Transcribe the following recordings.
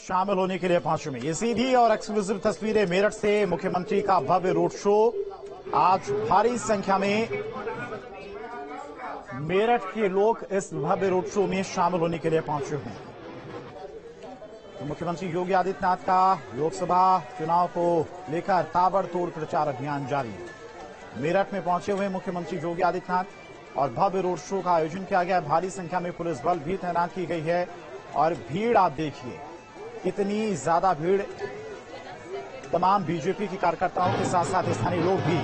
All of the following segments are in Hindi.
शामिल होने के लिए पहुंचे में। ये सीधी और एक्सक्लूसिव तस्वीरें मेरठ से मुख्यमंत्री का भव्य रोड शो। आज भारी संख्या में मेरठ के लोग इस भव्य रोड शो में शामिल होने के लिए पहुंचे हैं। तो मुख्यमंत्री योगी आदित्यनाथ का लोकसभा चुनाव को लेकर ताबड़तोड़ प्रचार अभियान जारी है। मेरठ में पहुंचे हुए मुख्यमंत्री योगी आदित्यनाथ और भव्य रोड शो का आयोजन किया गया। भारी संख्या में पुलिस बल भी तैनात की गई है और भीड़ आप देखिए, इतनी ज्यादा भीड़। तमाम बीजेपी के कार्यकर्ताओं के साथ साथ स्थानीय लोग भी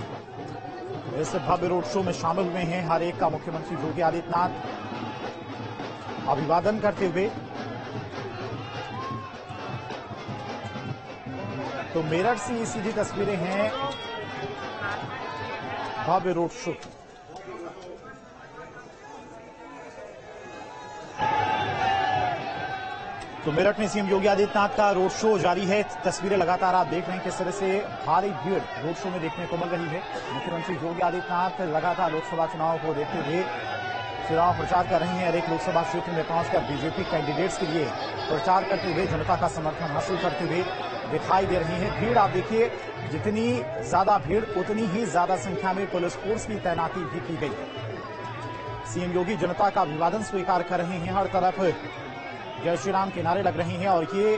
इस भव्य रोड शो में शामिल हुए हैं। हर एक का मुख्यमंत्री योगी आदित्यनाथ अभिवादन करते हुए। तो मेरठ से ये सीधी तस्वीरें हैं भव्य रोड शो की। तो मेरठ में सीएम योगी आदित्यनाथ का रोड शो जारी है। तस्वीरें लगातार आप देख रहे हैं किस तरह से भारी भीड़ रोड शो में देखने को मिल रही है। मुख्यमंत्री योगी आदित्यनाथ लगातार लोकसभा चुनाव को देखते हुए चुनाव प्रचार कर रहे हैं। हर एक लोकसभा क्षेत्र में पहुंचकर बीजेपी कैंडिडेट्स के लिए प्रचार करते हुए जनता का समर्थन हासिल करते हुए दिखाई दे रही है। भीड़ आप देखिए, जितनी ज्यादा भीड़ उतनी ही ज्यादा संख्या में पुलिस फोर्स की तैनाती भी की गई है। सीएम योगी जनता का अभिवादन स्वीकार कर रहे हैं। हर तरफ जय श्री राम के नारे लग रहे हैं और ये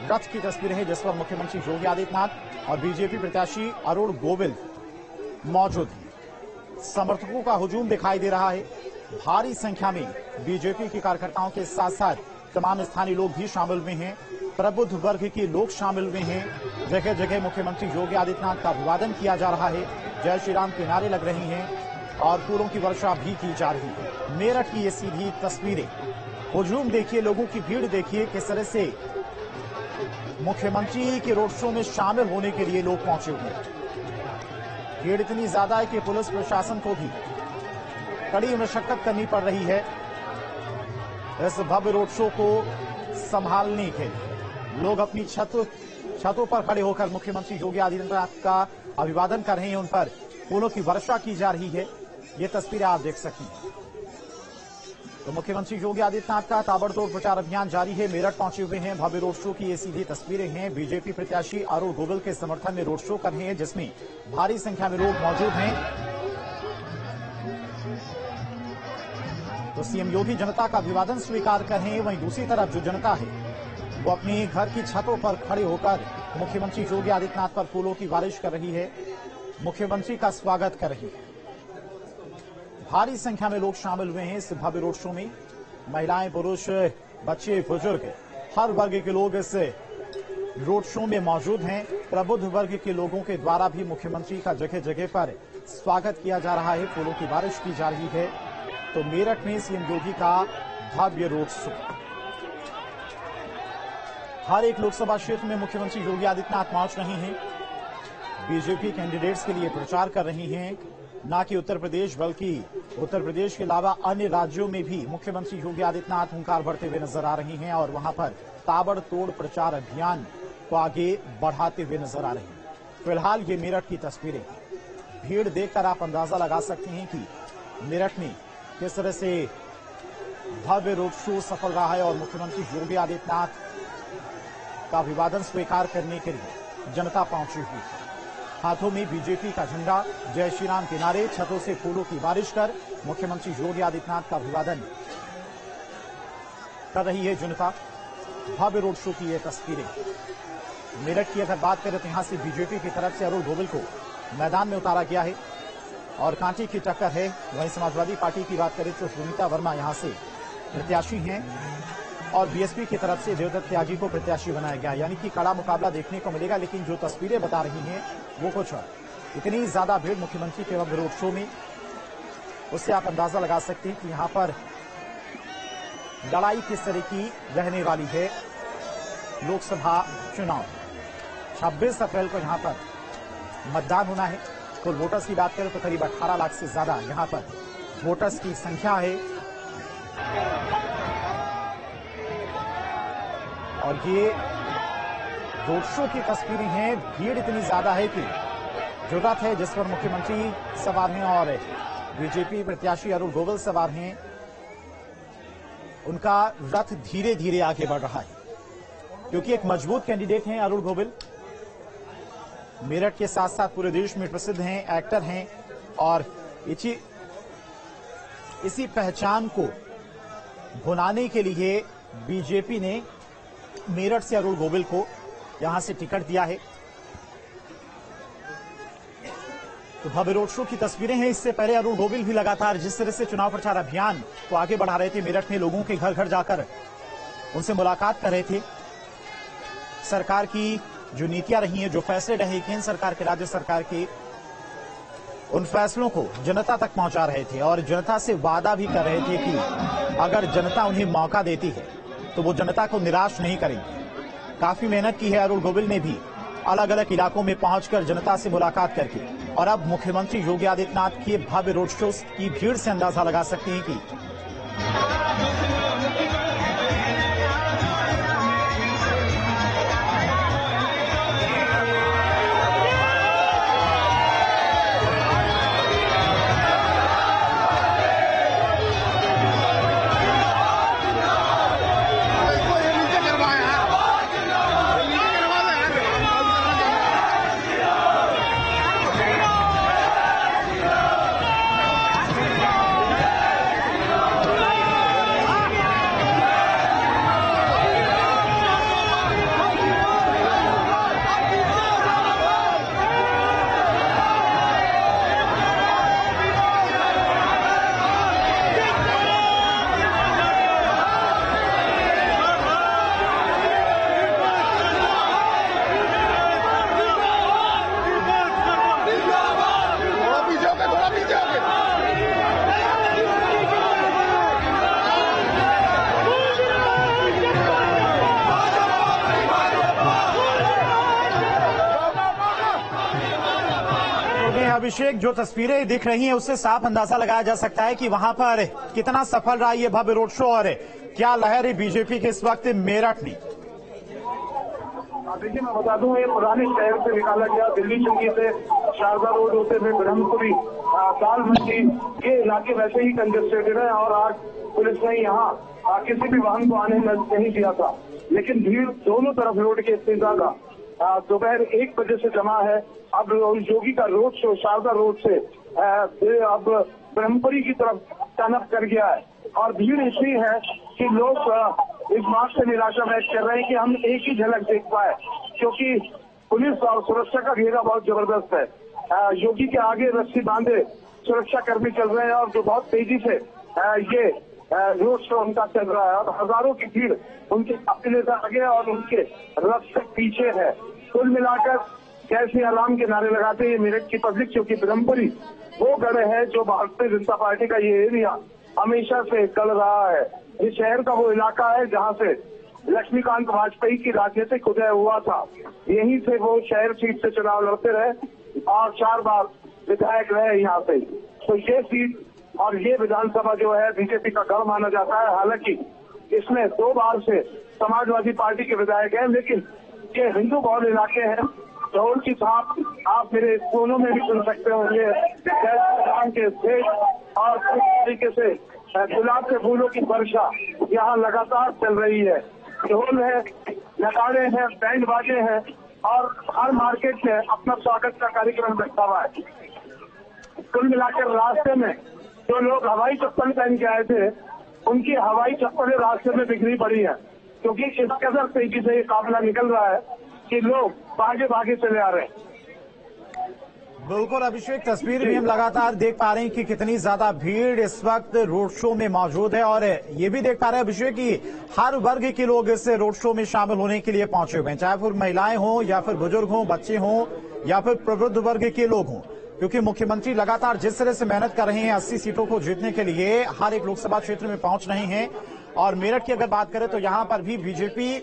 रथ की तस्वीर है जिस पर मुख्यमंत्री योगी आदित्यनाथ और बीजेपी प्रत्याशी अरुण गोविल मौजूद हैं। समर्थकों का हुजूम दिखाई दे रहा है। भारी संख्या में बीजेपी के कार्यकर्ताओं के साथ साथ तमाम स्थानीय लोग भी शामिल हुए हैं। प्रबुद्ध वर्ग के लोग शामिल हुए हैं। जगह जगह मुख्यमंत्री योगी आदित्यनाथ का अभिवादन किया जा रहा है। जय श्री राम के नारे लग रहे हैं और फूलों की वर्षा भी की जा रही है। मेरठ की ये सीधी तस्वीरें, हुजूम देखिए, लोगों की भीड़ देखिए, किस तरह से मुख्यमंत्री के रोड शो में शामिल होने के लिए लोग पहुंचे हुए हैं। भीड़ इतनी ज्यादा है कि पुलिस प्रशासन को भी कड़ी मशक्कत करनी पड़ रही है इस भव्य रोड शो को संभालने के लिए। लोग अपनी छतों पर खड़े होकर मुख्यमंत्री योगी आदित्यनाथ का अभिवादन कर रहे हैं। उन पर फूलों की वर्षा की जा रही है। ये तस्वीरें आप देख सकते हैं। तो मुख्यमंत्री योगी आदित्यनाथ का ताबड़तोड़ प्रचार अभियान जारी है। मेरठ पहुंचे हुए हैं। भव्य रोड शो की ये सीधी तस्वीरें हैं। बीजेपी प्रत्याशी अरुण गोविल के समर्थन में रोड शो कर रहे हैं जिसमें भारी संख्या में लोग मौजूद हैं। तो सीएम योगी जनता का अभिवादन स्वीकार कर रहे हैं। वहीं दूसरी तरफ जो जनता है वो अपने घर की छतों पर खड़े होकर मुख्यमंत्री योगी आदित्यनाथ पर फूलों की बारिश कर रही है, मुख्यमंत्री का स्वागत कर रही है। भारी संख्या में लोग शामिल हुए हैं इस भव्य रोड शो में। महिलाएं, पुरुष, बच्चे, बुजुर्ग, हर वर्ग के लोग इस रोड शो में मौजूद हैं। प्रबुद्ध वर्ग के लोगों के द्वारा भी मुख्यमंत्री का जगह जगह पर स्वागत किया जा रहा है, फूलों की बारिश की जा रही है। तो मेरठ में सीएम योगी का भव्य रोड शो। हर एक लोकसभा क्षेत्र में मुख्यमंत्री योगी आदित्यनाथ पहुंच रहे हैं। बीजेपी कैंडिडेट्स के लिए प्रचार कर रही हैं। न कि उत्तर प्रदेश बल्कि उत्तर प्रदेश के अलावा अन्य राज्यों में भी मुख्यमंत्री योगी आदित्यनाथ हुंकार भरते हुए नजर आ रहे हैं और वहां पर ताबड़तोड़ प्रचार अभियान को आगे बढ़ाते हुए नजर आ रहे हैं। फिलहाल ये मेरठ की तस्वीरें हैं। भीड़ देखकर आप अंदाजा लगा सकते हैं कि मेरठ में किस तरह से भव्य रोड शो सफल रहा है और मुख्यमंत्री योगी आदित्यनाथ का अभिवादन स्वीकार करने के लिए जनता पहुंची हुई है। हाथों में बीजेपी का झंडा, जय श्री राम के नारे, छतों से फूलों की बारिश कर मुख्यमंत्री योगी आदित्यनाथ का अभिवादन कर रही है जनता। भव्य रोड शो की ये तस्वीरें। मेरठ की अगर बात करें तो यहां से बीजेपी की तरफ से अरुण गोविल को मैदान में उतारा गया है और कांटे की टक्कर है। वहीं समाजवादी पार्टी की बात करें तो सुनीता वर्मा यहां से प्रत्याशी हैं और बीएसपी की तरफ से देवदत्त त्यागी को प्रत्याशी बनाया गया, यानी कि कड़ा मुकाबला देखने को मिलेगा। लेकिन जो तस्वीरें बता रही हैं वो कुछ है। इतनी ज्यादा भीड़ मुख्यमंत्री के भव्य रोड शो में, उससे आप अंदाजा लगा सकते हैं कि यहां पर लड़ाई किस तरह की रहने वाली है। लोकसभा चुनाव 26 अप्रैल को यहां पर मतदान होना है। कुल वोटर्स की बात करें तो करीब 18 लाख से ज्यादा यहां पर वोटर्स की संख्या है और ये रोड शो की तस्वीरें हैं। भीड़ इतनी ज्यादा है कि जो रथ है जिस पर मुख्यमंत्री सवार हैं और बीजेपी प्रत्याशी अरुण गोविल सवार हैं, उनका रथ धीरे धीरे आगे बढ़ रहा है। क्योंकि एक मजबूत कैंडिडेट हैं अरुण गोविल। मेरठ के साथ साथ पूरे देश में प्रसिद्ध हैं, एक्टर हैं और इसी पहचान को भुनाने के लिए बीजेपी ने मेरठ से अरुण गोविल को यहां से टिकट दिया है। तो भव्य रोड शो की तस्वीरें हैं। इससे पहले अरुण गोविल भी लगातार जिस तरह से चुनाव प्रचार अभियान को आगे बढ़ा रहे थे, मेरठ में लोगों के घर घर जाकर उनसे मुलाकात कर रहे थे, सरकार की जो नीतियां रही हैं, जो फैसले रहे केंद्र सरकार के, राज्य सरकार के, उन फैसलों को जनता तक पहुंचा रहे थे और जनता से वादा भी कर रहे थे कि अगर जनता उन्हें मौका देती है तो वो जनता को निराश नहीं करेंगे। काफी मेहनत की है अरुण गोविल ने भी, अलग अलग इलाकों में पहुंचकर जनता से मुलाकात करके। और अब मुख्यमंत्री योगी आदित्यनाथ के भव्य रोड शो की भीड़ से अंदाजा लगा सकते हैं कि अभिषेक, जो तस्वीरें दिख रही हैं उससे साफ अंदाजा लगाया जा सकता है कि वहां पर कितना सफल रहा ये भव्य रोड शो और क्या लहर है बीजेपी के इस वक्त मेरठ में। देखिए, मैं बता दूं, ये पुराने शहर से निकाला गया, दिल्ली चौकी से शारदा रोड होते हुए ब्रह्मपुरी, दाल मंडी, ये इलाके वैसे ही कंजेस्टेड है और आज पुलिस ने यहाँ किसी भी वाहन को आने नहीं दिया था। लेकिन भीड़ दोनों तरफ रोड के इतनी ज्यादा दोपहर 1 बजे से जमा है। अब योगी का रोड शो शारदा रोड से अब ब्रह्मपुरी की तरफ टर्नअप कर गया है और भीड़ इतनी है कि लोग इस बात से निराशा व्यक्त कर रहे हैं कि हम एक ही झलक देख पाए, क्योंकि पुलिस और सुरक्षा का घेरा बहुत जबरदस्त है। योगी के आगे रस्सी बांधे सुरक्षा कर्मी चल रहे हैं और जो बहुत तेजी से ये रोड शो उनका चल रहा है और हजारों की भीड़ उनके काफिले से आगे और उनके रथ से पीछे है। कुल मिलाकर कैसे अलार्म के नारे लगाते ये मेरठ की पब्लिक, क्योंकि ब्रह्मपुरी वो गढ़ है जो भारतीय जनता पार्टी का ये एरिया हमेशा से कल रहा है। ये शहर का वो इलाका है जहाँ से लक्ष्मीकांत वाजपेयी की राजनीतिक उदय हुआ था। यहीं से वो शहर सीट से चुनाव लड़ते रहे और 4 बार विधायक रहे यहाँ से। तो ये सीट और ये विधानसभा जो है बीजेपी का गढ़ माना जाता है। हालांकि इसमें 2 बार से समाजवादी पार्टी के विधायक हैं, लेकिन ये हिंदू बहुल इलाके हैं। ढोल की छाप आप मेरे स्कूलों में भी सुन सकते होंगे के स्टेज और इस तरीके से गुलाब के फूलों की वर्षा यहाँ लगातार चल रही है। ढोल है, नगाड़े हैं, बैंड बाजे हैं और हर मार्केट में अपना स्वागत का कार्यक्रम रखा हुआ है। कुल मिलाकर रास्ते में जो लोग हवाई चप्पल पहन के आए थे, उनकी हवाई चप्पलें रास्ते में बिखरी पड़ी है, क्योंकि इस कदर तेजी से ये काफिला निकल रहा है कि लोग भागे भागे चले आ रहे हैं। बिल्कुल अभिषेक, तस्वीर भी हम लगातार देख पा रहे हैं कि कितनी ज्यादा भीड़ इस वक्त रोड शो में मौजूद है और ये भी देख पा रहे हैं अभिषेक कि हर वर्ग के लोग इस रोड शो में शामिल होने के लिए पहुंचे हुए हैं, चाहे फिर महिलाएं हों या फिर बुजुर्ग हों, बच्चे हों या फिर प्रबुद्ध वर्ग के लोग हों, क्योंकि मुख्यमंत्री लगातार जिस तरह से मेहनत कर रहे हैं 80 सीटों को जीतने के लिए हर एक लोकसभा क्षेत्र में पहुंच रहे हैं। और मेरठ की अगर बात करें तो यहां पर भी बीजेपी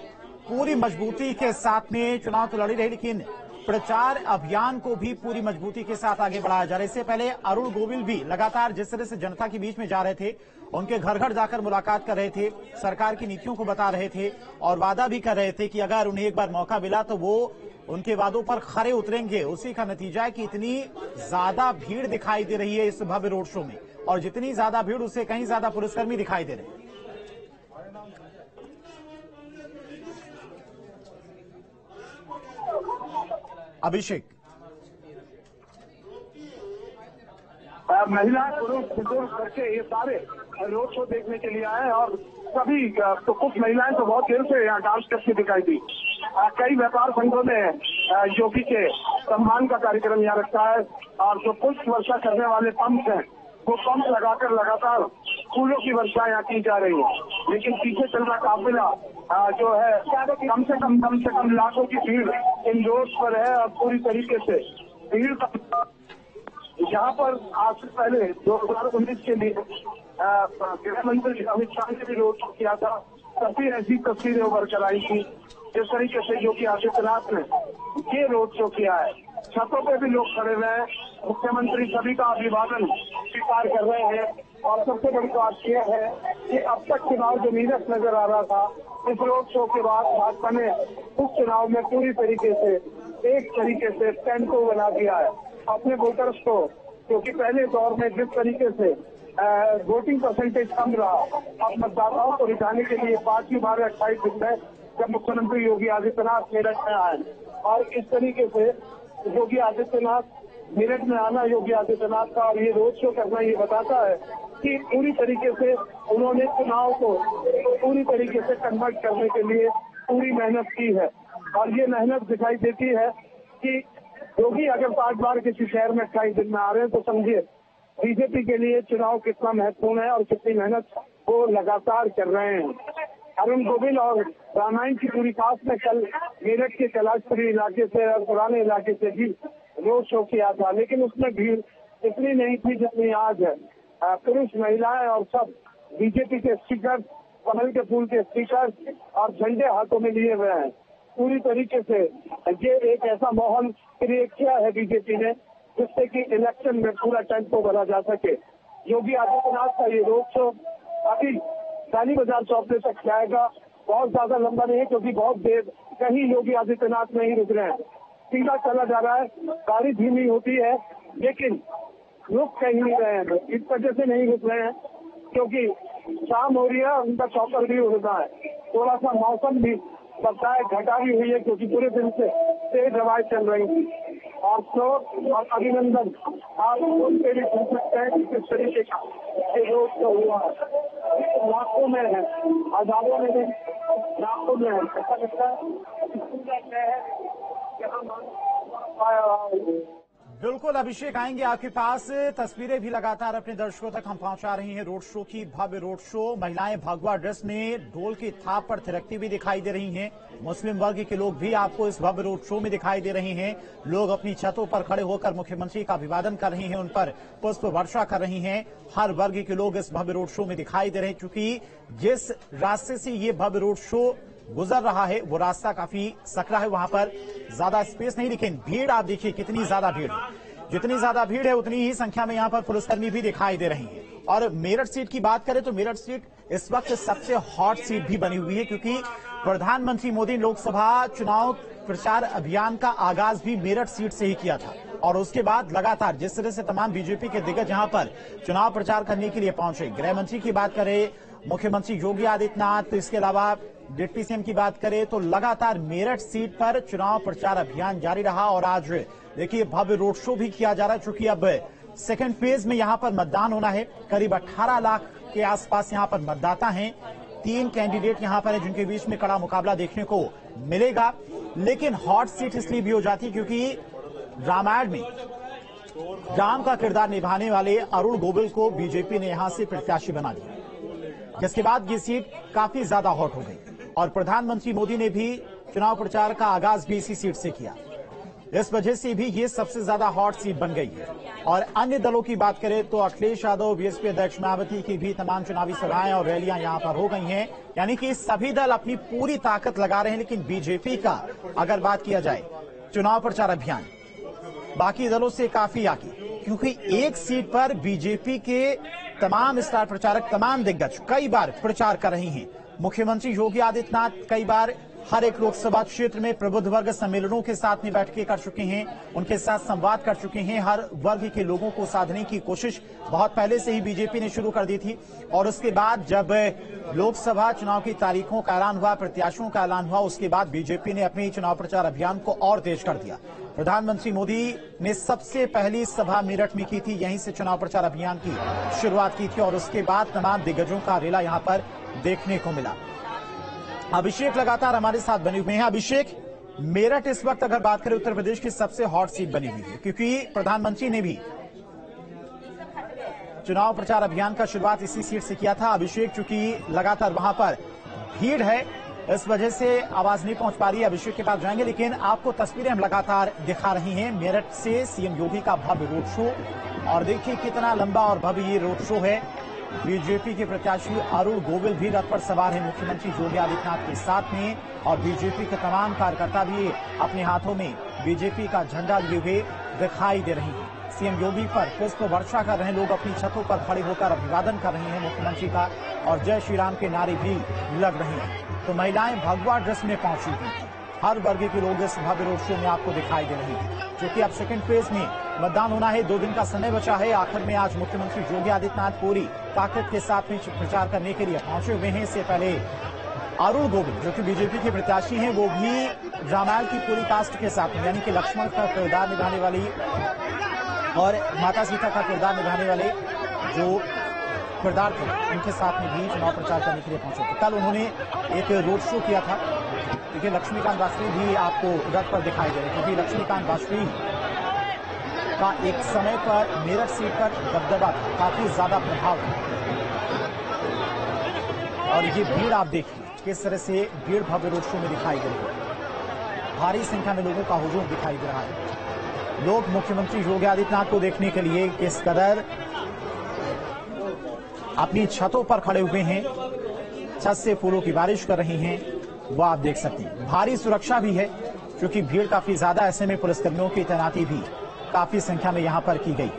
पूरी मजबूती के साथ में चुनाव तो लड़ी रही, लेकिन प्रचार अभियान को भी पूरी मजबूती के साथ आगे बढ़ाया जा रहा है। इससे पहले अरुण गोविल भी लगातार जिस तरह से जनता के बीच में जा रहे थे, उनके घर घर जाकर मुलाकात कर रहे थे, सरकार की नीतियों को बता रहे थे और वादा भी कर रहे थे कि अगर उन्हें एक बार मौका मिला तो वो उनके वादों पर खरे उतरेंगे। उसी का नतीजा है कि इतनी ज्यादा भीड़ दिखाई दे रही है इस भव्य रोड शो में, और जितनी ज्यादा भीड़ उससे कहीं ज्यादा पुलिसकर्मी दिखाई दे रहे हैं। अभिषेक। महिला पुरुष बुजुर्ग करके ये सारे रोड शो देखने के लिए आए और सभी तो कुछ महिलाएं तो बहुत देर से यहाँ डांस करती दिखाई दी। कई व्यापार संघों ने योगी के सम्मान का कार्यक्रम यहाँ रखा है और जो पुष्प वर्षा करने वाले पंप हैं वो पंप लगाकर लगातार फूलों की वर्षा यहाँ की जा रही है। लेकिन पीछे चल रहा काफिला जो है कम से कम लाखों की भीड़ इन रोड पर है और पूरी तरीके से भीड़ यहाँ पर आज से पहले 2019 के लिए गृह मंत्री अमित शाह ने भी रोड शो किया था। तभी ऐसी तस्वीरें उभर कर आई थी जिस तरीके से योगी आदित्यनाथ ने ये रोड शो किया है। छतों पे भी लोग खड़े हुए हैं, मुख्यमंत्री सभी का अभिवादन स्वीकार कर रहे हैं और सबसे बड़ी बात यह है कि अब तक चुनाव जो नीरस नजर आ रहा था, इस रोड शो के बाद भाजपा ने उपचुनाव में पूरी तरीके से एक तरीके से स्टैंड को बना दिया है अपने वोटर्स को, क्योंकि पहले दौर में जिस तरीके से वोटिंग परसेंटेज कम रहा, अब मतदाताओं को रिझाने के लिए 5वीं बार 28 दिन में जब मुख्यमंत्री योगी आदित्यनाथ मेरठ में आए और इस तरीके से योगी आदित्यनाथ मेरठ में आना योगी आदित्यनाथ का और ये रोड शो करना ये बताता है कि पूरी तरीके से उन्होंने चुनाव को पूरी तरीके से कन्वर्ट करने के लिए पूरी मेहनत की है और ये मेहनत दिखाई देती है कि योगी अगर 5 बार किसी शहर में 28 दिन में आ रहे हैं तो समझिए बीजेपी के लिए चुनाव कितना महत्वपूर्ण है और कितनी मेहनत वो लगातार कर रहे हैं। अरुण गोविल और रामायण की पूरी कास्ट ने कल मेरठ के कैलाशपुरी इलाके से और पुराने इलाके से भी रोड शो किया था, लेकिन उसमें भीड़ इतनी नहीं थी जितनी आज है। पुरुष महिलाएं और सब बीजेपी के स्पीकर, कमल के फूल के स्पीकर और झंडे हाथों में लिए हुए हैं। पूरी तरीके से ये एक ऐसा माहौल क्रिएट किया है बीजेपी ने जिससे कि इलेक्शन में पूरा टेम्पो भरा जा सके। योगी आदित्यनाथ का ये रोड शो अभी डाली बाजार चौक तक जाएगा, बहुत ज्यादा लंबा नहीं है क्योंकि बहुत देर कहीं योगी आदित्यनाथ नहीं रुक रहे हैं, सीधा चला जा रहा है। गाड़ी धीमी होती है लेकिन रुक कहीं नहीं रहे हैं, इस वजह से नहीं रुक रहे हैं क्योंकि शाम हो रही है, उनका चौकर भी उड़ना है। थोड़ा सा मौसम भी लगता है घटा भी हुई है क्योंकि पूरे दिन से तेज हवाएं चल रही थी। और शोर और अभिनंदन आप उन पे भी सुन सकते हैं कि किस तरीके का रोड शो हुआ है। लाखों में है, हजारों में नहीं, लाखों में है। ऐसा लगता है बिल्कुल अभिषेक, आएंगे आपके पास। तस्वीरें भी लगातार अपने दर्शकों तक हम पहुंचा रहे हैं रोड शो की। भव्य रोड शो, महिलाएं भगवा ड्रेस में ढोल की थाप पर थिरकती भी दिखाई दे रही हैं। मुस्लिम वर्ग के लोग भी आपको इस भव्य रोड शो में दिखाई दे रहे हैं। लोग अपनी छतों पर खड़े होकर मुख्यमंत्री का अभिवादन कर रहे हैं, उन पर पुष्प वर्षा कर रही हैं। हर वर्ग के लोग इस भव्य रोड शो में दिखाई दे रहे हैं, क्योंकि जिस रास्ते से ये भव्य रोड शो गुजर रहा है वो रास्ता काफी सकरा है, वहां पर ज्यादा स्पेस नहीं, लेकिन भीड़ आप देखिए कितनी ज्यादा भीड़ है। जितनी ज्यादा भीड़ है उतनी ही संख्या में यहां पर पुलिसकर्मी भी दिखाई दे रही हैं। और मेरठ सीट की बात करें तो मेरठ सीट इस वक्त सबसे हॉट सीट भी बनी हुई है, क्योंकि प्रधानमंत्री मोदी लोकसभा चुनाव प्रचार अभियान का आगाज भी मेरठ सीट से ही किया था और उसके बाद लगातार जिस तरह से तमाम बीजेपी के दिग्गज यहां पर चुनाव प्रचार करने के लिए पहुंचे। गृह मंत्री की बात करें, मुख्यमंत्री योगी आदित्यनाथ, इसके अलावा डिप्टी सीएम की बात करें तो लगातार मेरठ सीट पर चुनाव प्रचार अभियान जारी रहा। और आज देखिए भव्य रोड शो भी किया जा रहा है, चूंकि अब सेकेंड फेज में यहां पर मतदान होना है। करीब 18 लाख के आसपास यहां पर मतदाता हैं। 3 कैंडिडेट यहां पर हैं जिनके बीच में कड़ा मुकाबला देखने को मिलेगा। लेकिन हॉट सीट इसलिए भी हो जाती है क्योंकि रामायण में राम का किरदार निभाने वाले अरुण गोविल को बीजेपी ने यहां से प्रत्याशी बना दिया, जिसके बाद ये सीट काफी ज्यादा हॉट हो गई। और प्रधानमंत्री मोदी ने भी चुनाव प्रचार का आगाज भी इसी सीट से किया, इस वजह से भी ये सबसे ज्यादा हॉट सीट बन गई है। और अन्य दलों की बात करें तो अखिलेश यादव, बीएसपी अध्यक्ष मायावती की भी तमाम चुनावी सभाएं और रैलियां यहां पर हो गई हैं। यानी कि सभी दल अपनी पूरी ताकत लगा रहे हैं। लेकिन बीजेपी का अगर बात किया जाए चुनाव प्रचार अभियान बाकी दलों से काफी आगे, क्योंकि एक सीट पर बीजेपी के तमाम स्टार प्रचारक, तमाम दिग्गज कई बार प्रचार कर रहे हैं। मुख्यमंत्री योगी आदित्यनाथ कई बार हर एक लोकसभा क्षेत्र में प्रबुद्ध वर्ग सम्मेलनों के साथ में बैठकें कर चुके हैं, उनके साथ संवाद कर चुके हैं। हर वर्ग के लोगों को साधने की कोशिश बहुत पहले से ही बीजेपी ने शुरू कर दी थी और उसके बाद जब लोकसभा चुनाव की तारीखों का ऐलान हुआ, प्रत्याशियों का ऐलान हुआ, उसके बाद बीजेपी ने अपने चुनाव प्रचार अभियान को और तेज कर दिया। प्रधानमंत्री मोदी ने सबसे पहली सभा मेरठ में की थी, यहीं से चुनाव प्रचार अभियान की शुरुआत की थी और उसके बाद तमाम दिग्गजों का रेला यहां पर देखने को मिला। अभिषेक लगातार हमारे साथ बने हुए हैं। अभिषेक, मेरठ इस वक्त अगर बात करें उत्तर प्रदेश की सबसे हॉट सीट बनी हुई है, क्योंकि प्रधानमंत्री ने भी चुनाव प्रचार अभियान का शुरुआत इसी सीट से किया था। अभिषेक, चूंकि लगातार वहां पर भीड़ है, इस वजह से आवाज नहीं पहुंच पा रही है। अभिषेक के पास जाएंगे, लेकिन आपको तस्वीरें हम लगातार दिखा रही हैं मेरठ से सीएम योगी का भव्य रोड शो। और देखिए कितना लंबा और भव्य ये रोड शो है। बीजेपी के प्रत्याशी अरुण गोविल भी रथ पर सवार है मुख्यमंत्री योगी आदित्यनाथ के साथ में, और बीजेपी के तमाम कार्यकर्ता भी अपने हाथों में बीजेपी का झंडा लिए हुए दिखाई दे रहे हैं। सीएम योगी पर पुष्प वर्षा कर रहे हैं लोग, अपनी छतों पर खड़े होकर अभिवादन कर रहे हैं मुख्यमंत्री का, और जय श्री राम के नारे भी लग रहे हैं। तो महिलाएं भगवा ड्रेस में पहुंची हुई हैं। हर वर्ग के लोग इस भव्य रोड शो में आपको दिखाई दे रहे हैं, क्योंकि अब सेकंड फेज में मतदान होना है। 2 दिन का समय बचा है। आखिर में आज मुख्यमंत्री योगी आदित्यनाथ पूरी ताकत के साथ में प्रचार करने के लिए पहुंचे हुए हैं। इससे पहले अरुण गोविल, जो कि बीजेपी के प्रत्याशी हैं, वो भी रामायण की पूरी कास्ट के साथ में, यानी कि लक्ष्मण का किरदार निभाने वाली और माता सीता का किरदार निभाने वाले जो किरदार थे, उनके साथ में भी चुनाव प्रचार करने के लिए पहुंचे थे। कल उन्होंने एक रोड शो किया था। देखिए लक्ष्मीकांत वाजपेयी भी आपको रथ पर दिखाई दे रहे हैं, क्योंकि लक्ष्मीकांत वाजपेयी का एक समय पर मेरठ सीट पर दबदबा था, काफी ज्यादा प्रभाव था। और ये भीड़ आप देखिए किस तरह से भीड़ भव्य रोड शो में दिखाई दे रही है। भारी संख्या में लोगों का हुजूम दिखाई दे रहा है। लोग मुख्यमंत्री योगी आदित्यनाथ को देखने के लिए किस कदर अपनी छतों पर खड़े हुए हैं, छत से फूलों की बारिश कर रहे हैं, वो आप देख सकते हैं। भारी सुरक्षा भी है, क्योंकि भीड़ काफी ज्यादा, ऐसे में पुलिसकर्मियों की तैनाती भी काफी संख्या में यहां पर की गई।